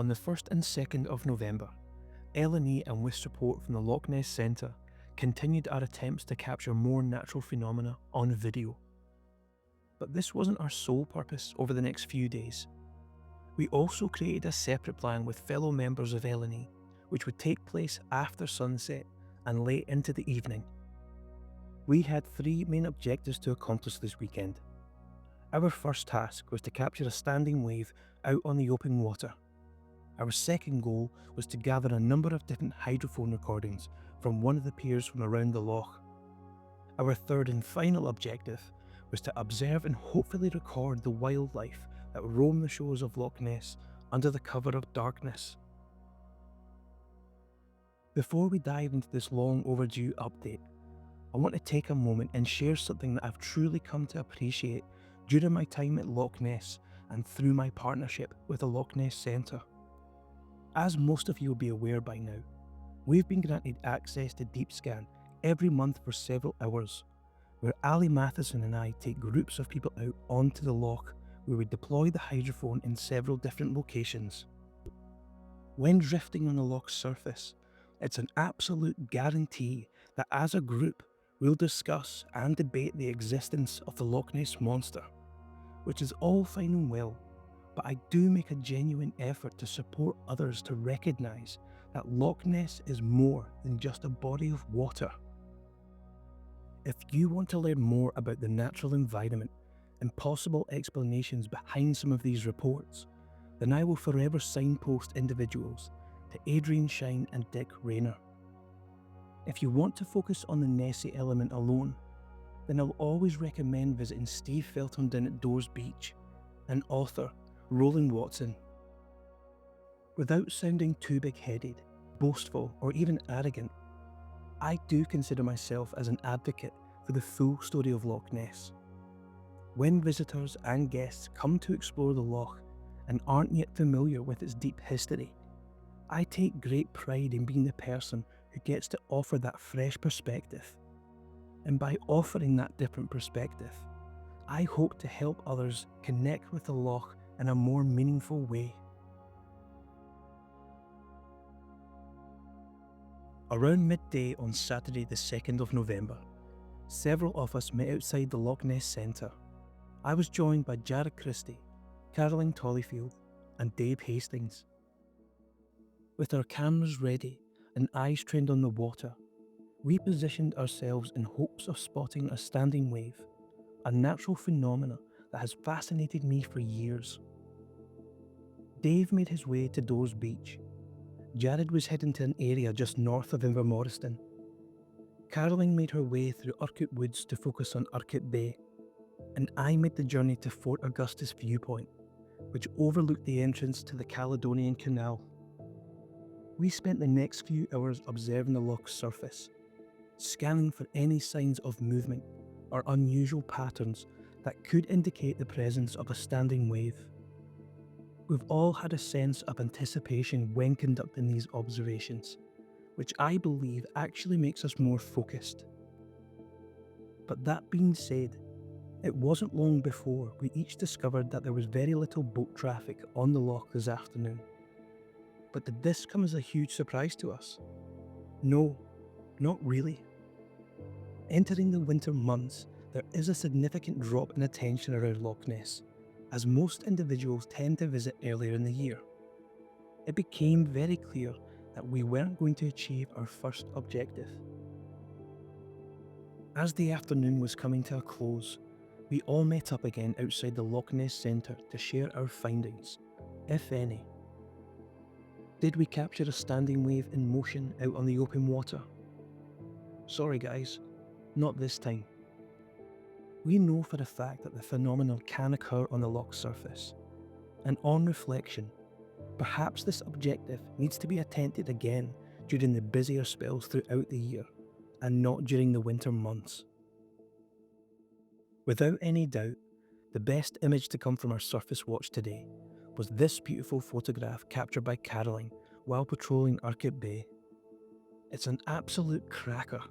On the 1st and 2nd of November, L&E and with support from the Loch Ness Centre continued our attempts to capture more natural phenomena on video. But this wasn't our sole purpose over the next few days. We also created a separate plan with fellow members of L&E, which would take place after sunset and late into the evening. We had 3 main objectives to accomplish this weekend. Our first task was to capture a standing wave out on the open water. Our second goal was to gather a number of different hydrophone recordings from one of the piers from around the loch. Our third and final objective was to observe and hopefully record the wildlife that roam the shores of Loch Ness under the cover of darkness. Before we dive into this long overdue update, I want to take a moment and share something that I've truly come to appreciate during my time at Loch Ness and through my partnership with the Loch Ness Centre. As most of you will be aware by now, we've been granted access to Deep Scan every month for several hours, where Ali Matheson and I take groups of people out onto the loch where we deploy the hydrophone in several different locations. When drifting on the loch's surface, it's an absolute guarantee that as a group we'll discuss and debate the existence of the Loch Ness Monster, which is all fine and well, but I do make a genuine effort to support others to recognise that Loch Ness is more than just a body of water. If you want to learn more about the natural environment and possible explanations behind some of these reports, then I will forever signpost individuals to Adrian Shine and Dick Rayner. If you want to focus on the Nessie element alone, then I'll always recommend visiting Steve Felton down at Dores Beach and author Roland Watson. Without sounding too big-headed, boastful, or even arrogant, I do consider myself as an advocate for the full story of Loch Ness. When visitors and guests come to explore the loch and aren't yet familiar with its deep history, I take great pride in being the person who gets to offer that fresh perspective. And by offering that different perspective, I hope to help others connect with the loch in a more meaningful way. Around midday on Saturday the 2nd of November, several of us met outside the Loch Ness Centre. I was joined by Jared Christie, Caroline Tollyfield and Dave Hastings. With our cameras ready and eyes trained on the water, we positioned ourselves in hopes of spotting a standing wave, a natural phenomena that has fascinated me for years. Dave made his way to Dores Beach. Jared was heading to an area just north of Invermoriston. Caroline made her way through Urquhart Woods to focus on Urquhart Bay, and I made the journey to Fort Augustus Viewpoint, which overlooked the entrance to the Caledonian Canal. We spent the next few hours observing the loch's surface, scanning for any signs of movement or unusual patterns that could indicate the presence of a standing wave. We've all had a sense of anticipation when conducting these observations, which I believe actually makes us more focused. But that being said, it wasn't long before we each discovered that there was very little boat traffic on the loch this afternoon. But did this come as a huge surprise to us? No, not really. Entering the winter months, there is a significant drop in attention around Loch Ness, as most individuals tend to visit earlier in the year. It became very clear that we weren't going to achieve our first objective. As the afternoon was coming to a close, we all met up again outside the Loch Ness Centre to share our findings, if any. Did we capture a standing wave in motion out on the open water? Sorry guys, not this time. We know for a fact that the phenomenon can occur on the loch's surface, and on reflection, perhaps this objective needs to be attempted again during the busier spells throughout the year, and not during the winter months. Without any doubt, the best image to come from our surface watch today was this beautiful photograph captured by Caroline while patrolling Urquhart Bay. It's an absolute cracker.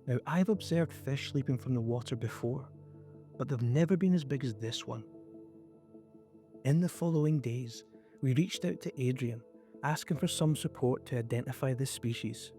Now, I've observed fish leaping from the water before, but they've never been as big as this one. In the following days, We reached out to Adrian, asking for some support to identify this species.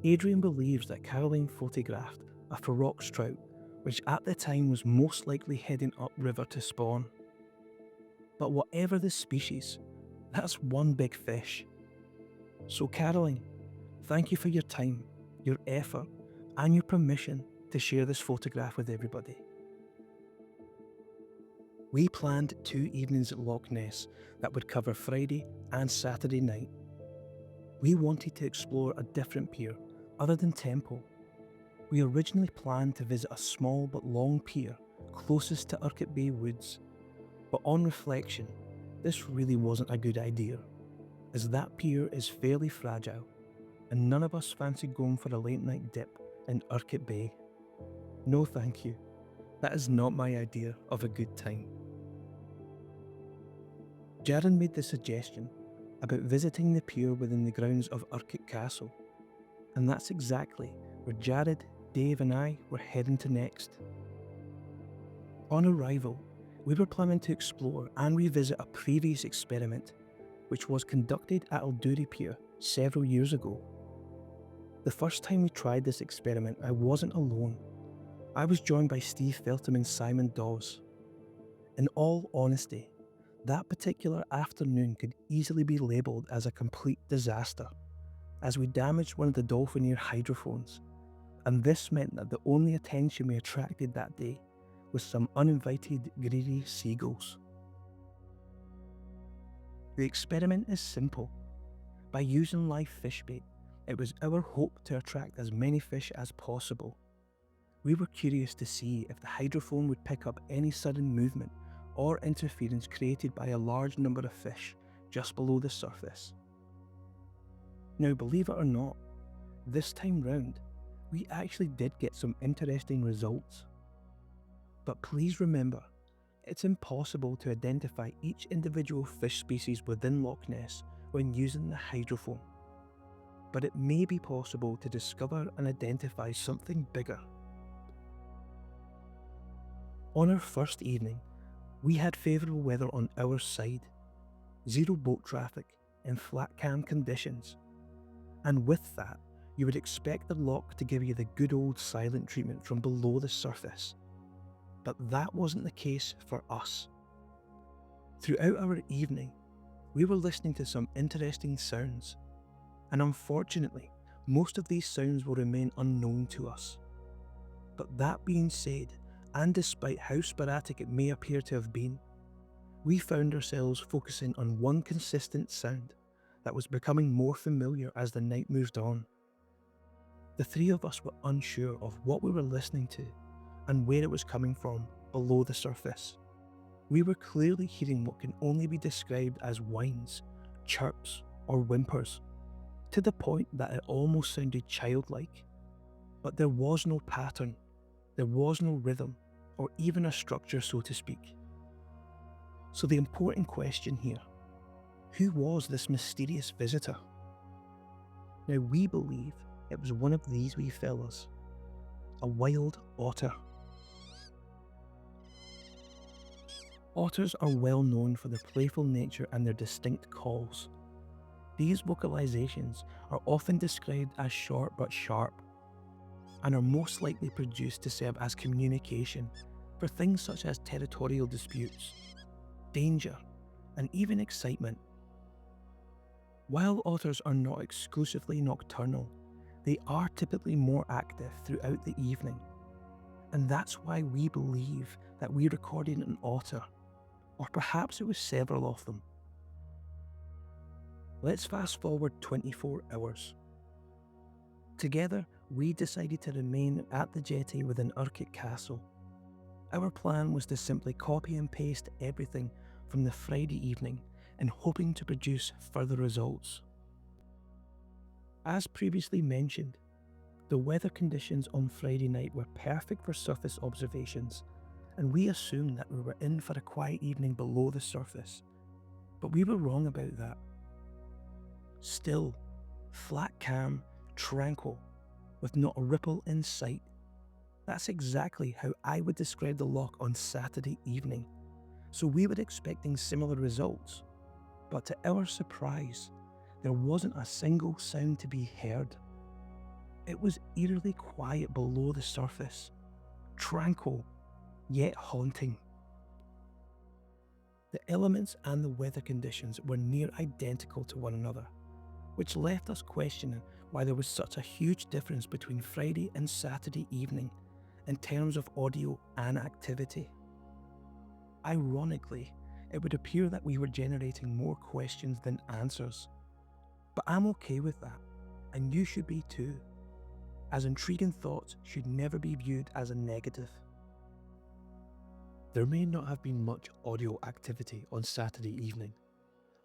Adrian believes that Caroline photographed a ferox trout, which at the time was most likely heading upriver to spawn. But whatever the species, that's one big fish. So Caroline, thank you for your time, your effort, and your permission to share this photograph with everybody. We planned 2 evenings at Loch Ness that would cover Friday and Saturday night. We wanted to explore a different pier other than Temple. We originally planned to visit a small but long pier closest to Urquhart Bay Woods, but on reflection, this really wasn't a good idea, as that pier is fairly fragile and none of us fancied going for a late night dip in Urquhart Bay. No thank you, that is not my idea of a good time. Jaron made the suggestion about visiting the pier within the grounds of Urquhart Castle, and that's exactly where Jared, Dave and I were heading to next. On arrival, we were planning to explore and revisit a previous experiment which was conducted at Alduri Pier several years ago. The first time we tried this experiment, I wasn't alone. I was joined by Steve Feltham and Simon Dawes. In all honesty, that particular afternoon could easily be labelled as a complete disaster, as we damaged one of the Dolphinier hydrophones, and this meant that the only attention we attracted that day was some uninvited greedy seagulls. The experiment is simple. By using live fish bait, it was our hope to attract as many fish as possible. We were curious to see if the hydrophone would pick up any sudden movement or interference created by a large number of fish just below the surface. Now, believe it or not, this time round, we actually did get some interesting results. But please remember, it's impossible to identify each individual fish species within Loch Ness when using the hydrophone. But it may be possible to discover and identify something bigger. On our first evening, we had favourable weather on our side, zero boat traffic and flat calm conditions. And with that, you would expect the loch to give you the good old silent treatment from below the surface. But that wasn't the case for us. Throughout our evening, we were listening to some interesting sounds, and unfortunately, most of these sounds will remain unknown to us. But that being said, and despite how sporadic it may appear to have been, we found ourselves focusing on one consistent sound that was becoming more familiar as the night moved on. The three of us were unsure of what we were listening to and where it was coming from below the surface. We were clearly hearing what can only be described as whines, chirps, or whimpers, to the point that it almost sounded childlike. But there was no pattern, there was no rhythm, or even a structure, so to speak. So the important question here, who was this mysterious visitor? Now we believe it was one of these wee fellas, a wild otter. Otters are well known for their playful nature and their distinct calls. These vocalizations are often described as short but sharp, and are most likely produced to serve as communication for things such as territorial disputes, danger, and even excitement. While otters are not exclusively nocturnal, they are typically more active throughout the evening, and that's why we believe that we recorded an otter, or perhaps it was several of them. Let's fast forward 24 hours. Together, we decided to remain at the jetty within Urquhart Castle. Our plan was to simply copy and paste everything from the Friday evening and hoping to produce further results. As previously mentioned, the weather conditions on Friday night were perfect for surface observations, and we assumed that we were in for a quiet evening below the surface, but we were wrong about that. Still, flat calm, tranquil, with not a ripple in sight. That's exactly how I would describe the loch on Saturday evening, so we were expecting similar results. But to our surprise, there wasn't a single sound to be heard. It was eerily quiet below the surface, tranquil, yet haunting. The elements and the weather conditions were near identical to one another, which left us questioning why there was such a huge difference between Friday and Saturday evening in terms of audio and activity. Ironically, it would appear that we were generating more questions than answers. But I'm okay with that, and you should be too, as intriguing thoughts should never be viewed as a negative. There may not have been much audio activity on Saturday evening,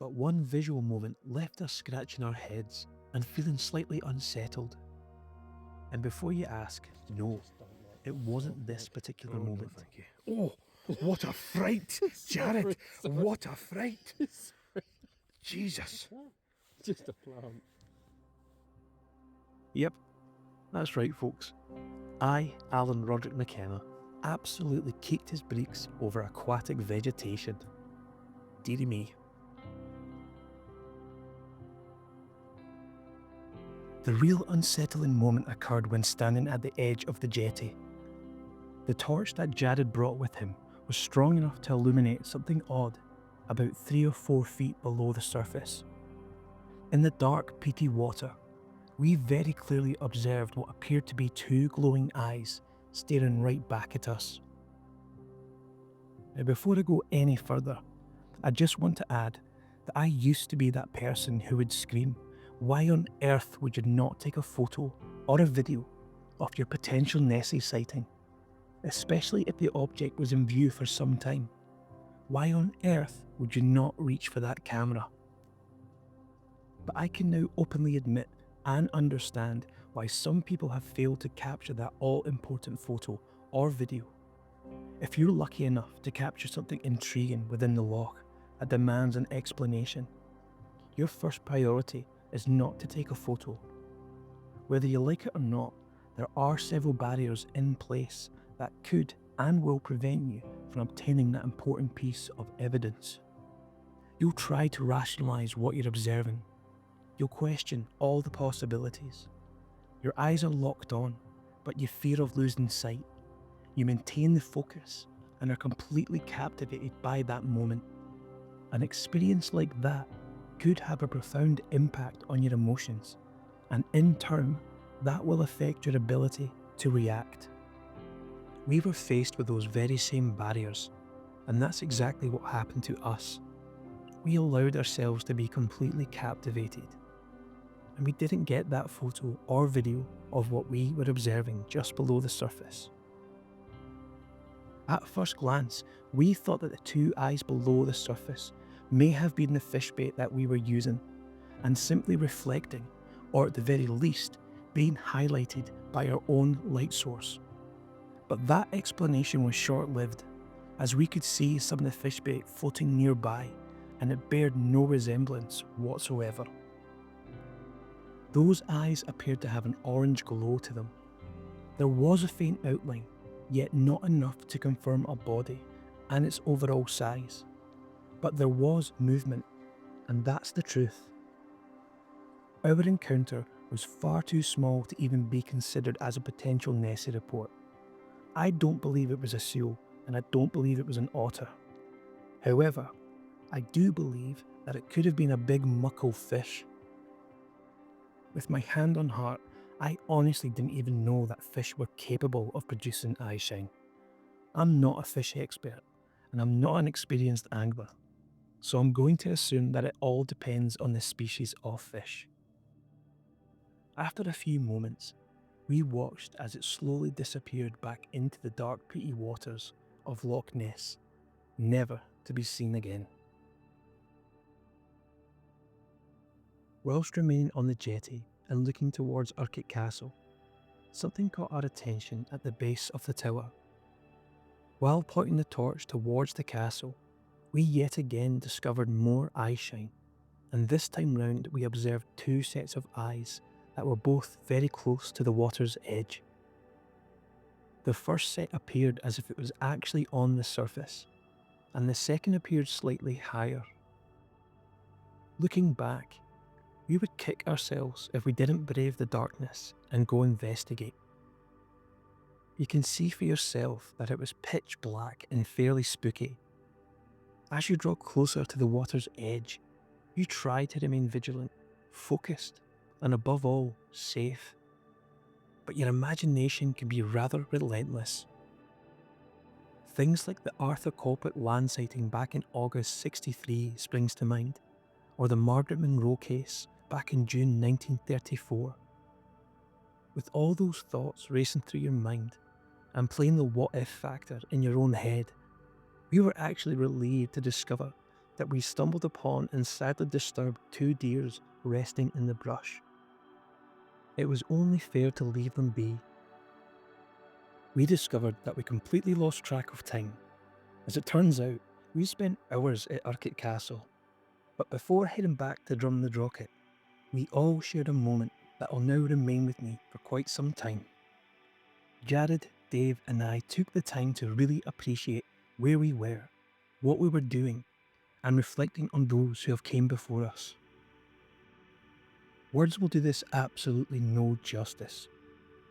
but one visual moment left us scratching our heads and feeling slightly unsettled. And before you ask, no, it wasn't this particular moment. Oh, what a fright, Jared! What a fright! Jesus! Just a plant. Yep, that's right, folks. I, Alan Roderick McKenna, absolutely kicked his breeks over aquatic vegetation. Dearie me. The real unsettling moment occurred when standing at the edge of the jetty. The torch that Jared brought with him was strong enough to illuminate something odd about 3 or 4 feet below the surface. In the dark, peaty water, we very clearly observed what appeared to be 2 glowing eyes staring right back at us. Now, before I go any further, I just want to add that I used to be that person who would scream, "Why on earth would you not take a photo or a video of your potential Nessie sighting? Especially if the object was in view for some time. Why on earth would you not reach for that camera?" But I can now openly admit and understand why some people have failed to capture that all-important photo or video. If you're lucky enough to capture something intriguing within the loch that demands an explanation, your first priority is not to take a photo. Whether you like it or not, there are several barriers in place that could and will prevent you from obtaining that important piece of evidence. You'll try to rationalise what you're observing. You'll question all the possibilities. Your eyes are locked on, but you fear of losing sight. You maintain the focus and are completely captivated by that moment. An experience like that could have a profound impact on your emotions, and in turn, that will affect your ability to react. We were faced with those very same barriers, and that's exactly what happened to us. We allowed ourselves to be completely captivated, and we didn't get that photo or video of what we were observing just below the surface. At first glance, we thought that the 2 eyes below the surface may have been the fish bait that we were using, and simply reflecting, or at the very least, being highlighted by our own light source. But that explanation was short-lived, as we could see some of the fish bait floating nearby, and it bared no resemblance whatsoever. Those eyes appeared to have an orange glow to them. There was a faint outline, yet not enough to confirm a body and its overall size. But there was movement, and that's the truth. Our encounter was far too small to even be considered as a potential Nessie report. I don't believe it was a seal, and I don't believe it was an otter. However, I do believe that it could have been a big muckle fish. With my hand on heart, I honestly didn't even know that fish were capable of producing eye shine. I'm not a fish expert, and I'm not an experienced angler, so I'm going to assume that it all depends on the species of fish. After a few moments, we watched as it slowly disappeared back into the dark peaty waters of Loch Ness, never to be seen again. Whilst remaining on the jetty and looking towards Urquhart Castle, something caught our attention at the base of the tower. While pointing the torch towards the castle, we yet again discovered more eye shine, and this time round we observed 2 sets of eyes that were both very close to the water's edge. The first set appeared as if it was actually on the surface, and the second appeared slightly higher. Looking back, we would kick ourselves if we didn't brave the darkness and go investigate. You can see for yourself that it was pitch black and fairly spooky. As you draw closer to the water's edge, you try to remain vigilant, focused, and above all, safe. But your imagination can be rather relentless. Things like the Arthur Colpett land sighting back in August '63 springs to mind, or the Margaret Monroe case back in June 1934. With all those thoughts racing through your mind and playing the what if factor in your own head, we were actually relieved to discover that we stumbled upon and sadly disturbed two deers resting in the brush. It was only fair to leave them be. We discovered that we completely lost track of time. As it turns out, we spent hours at Urquhart Castle, but before heading back to Drum the Drocket, we all shared a moment that will now remain with me for quite some time. Jared, Dave and I took the time to really appreciate where we were, what we were doing, and reflecting on those who have came before us. Words will do this absolutely no justice,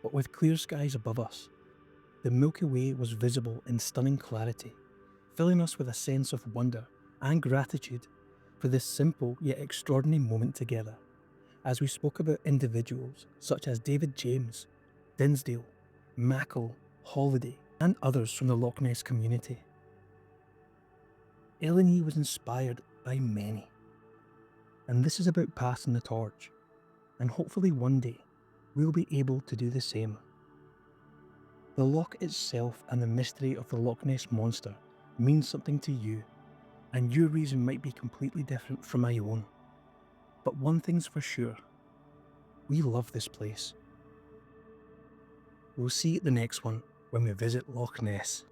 but with clear skies above us, the Milky Way was visible in stunning clarity, filling us with a sense of wonder and gratitude for this simple yet extraordinary moment together, as we spoke about individuals such as David James, Dinsdale, Mackle, Holiday, and others from the Loch Ness community. Eleni was inspired by many, and this is about passing the torch, and hopefully one day we'll be able to do the same. The loch itself and the mystery of the Loch Ness Monster means something to you, and your reason might be completely different from my own. But one thing's for sure, we love this place. We'll see you at the next one when we visit Loch Ness.